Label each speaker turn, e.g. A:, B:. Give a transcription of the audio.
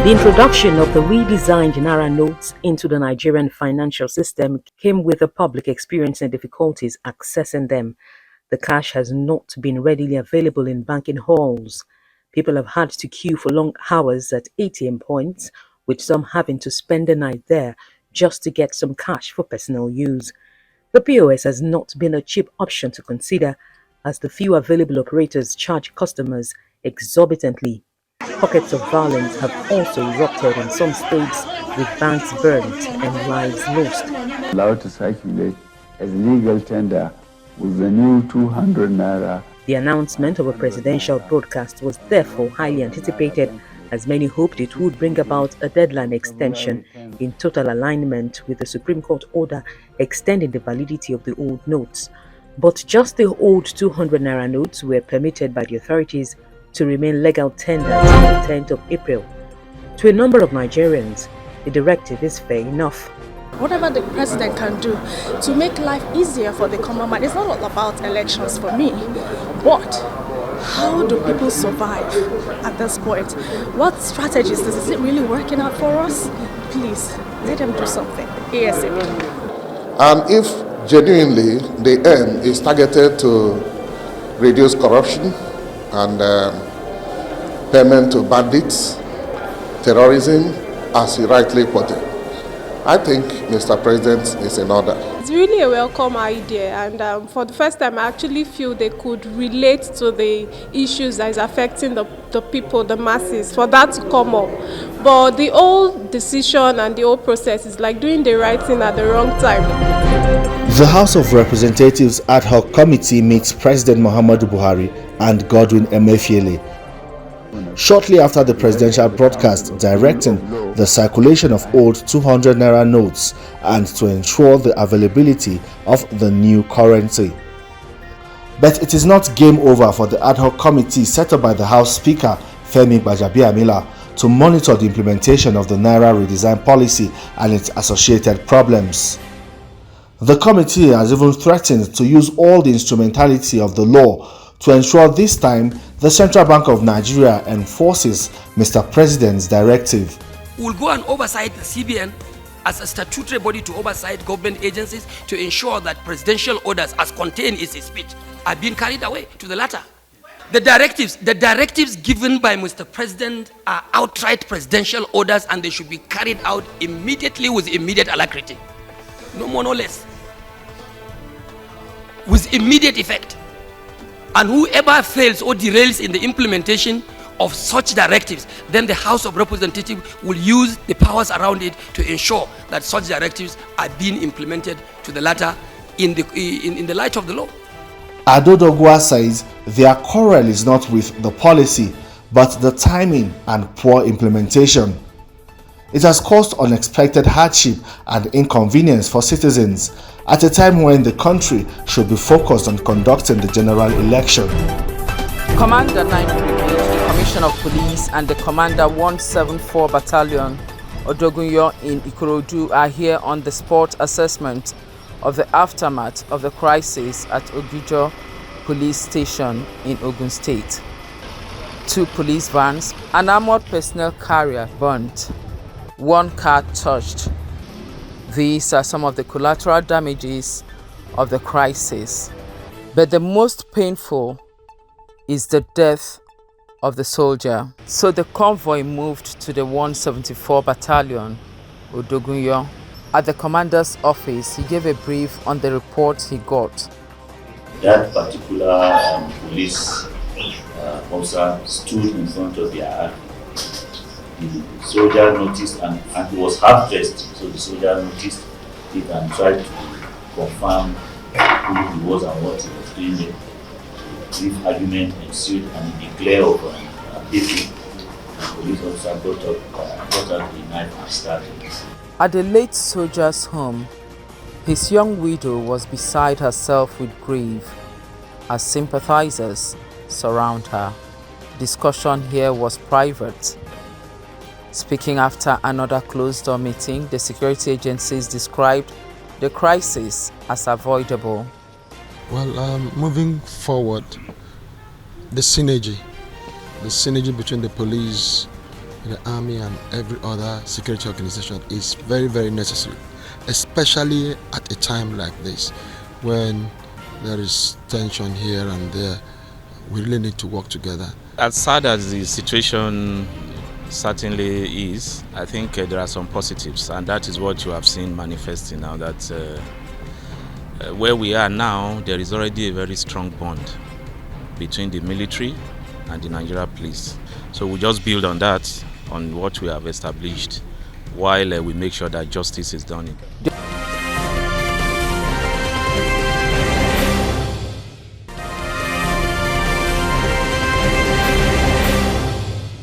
A: The introduction of the redesigned Naira notes into the Nigerian financial system came with the public experiencing difficulties accessing them. The cash has not been readily available in banking halls. People have had to queue for long hours at ATM points, with some having to spend the night there just to get some cash for personal use. The POS has not been a cheap option to consider, as the few available operators charge customers exorbitantly. Pockets of violence have also erupted in some states, with banks burnt and lives lost.
B: Allowed to circulate as legal tender with the new 200 Naira.
A: The announcement of a presidential broadcast was therefore highly anticipated, as many hoped it would bring about a deadline extension in total alignment with the Supreme Court order extending the validity of the old notes. But just the old 200 Naira notes were permitted by the authorities to remain legal tender till the 10th of April. To a number of Nigerians, the directive is fair enough.
C: Whatever the president can do to make life easier for the common man, it's not all about elections for me, but how do people survive at this point? What strategies is it really working out for us? Please, let them do something ASAP.
D: And if genuinely the aim is targeted to reduce corruption and payment to bandits, terrorism, as you rightly quoted, I think Mr. President is in order.
E: It's really a welcome idea, and for the first time I actually feel they could relate to the issues that is affecting the people, the masses, for that to come up. But the whole decision and the whole process is like doing the right thing at the wrong time.
F: The House of Representatives Ad Hoc Committee meets President Muhammadu Buhari and Godwin Emefiele shortly after the presidential broadcast directing the circulation of old 200 Naira notes and to ensure the availability of the new currency. But it is not game over for the ad hoc committee set up by the House Speaker Femi Gbajabiamila to monitor the implementation of the Naira redesign policy and its associated problems. The committee has even threatened to use all the instrumentality of the law to ensure this time the Central Bank of Nigeria enforces Mr. President's directive.
G: We will go and oversight the CBN as a statutory body to oversight government agencies to ensure that presidential orders as contained in his speech are being carried away to the latter. The directives given by Mr. President are outright presidential orders, and they should be carried out immediately with immediate alacrity. No more, no less. With immediate effect. And whoever fails or derails in the implementation of such directives, then the House of Representatives will use the powers around it to ensure that such directives are being implemented to the latter in the light of the law.
F: Adodogwa says their quarrel is not with the policy, but the timing and poor implementation. It has caused unexpected hardship and inconvenience for citizens at a time when the country should be focused on conducting the general election.
H: Commander 9 Brigade, Commissioner of Police, and the Commander 174 Battalion, Odogunyo in Ikorodu, are here on the spot assessment of the aftermath of the crisis at Ogijo Police Station in Ogun State. 2 police vans, an armored personnel carrier burnt, 1 car touched. These are some of the collateral damages of the crisis. But the most painful is the death of the soldier. So the convoy moved to the 174 Battalion, Odogunyo. At the commander's office, he gave a brief on the report he got.
I: That particular police officer stood in front of their the soldier noticed, and he was half dressed, so the soldier noticed it and tried to confirm who he was and what he was doing there. A brief argument ensued, and in the glare of people, the police officer brought out the knife and stabbed him.
H: At the late soldier's home, his young widow was beside herself with grief as sympathizers surround her. Discussion here was private. Speaking after another closed-door meeting, the security agencies described the crisis as avoidable.
J: Well, moving forward, the synergy between the police the army and every other security organization is very, very necessary, especially at a time like this when there is tension here and there. We really need to work together.
K: As sad as the situation certainly is, I think there are some positives, and that is what you have seen manifesting now, that where we are now, there is already a very strong bond between the military and the Nigeria police. So we just build on that, on what we have established, while we make sure that justice is done.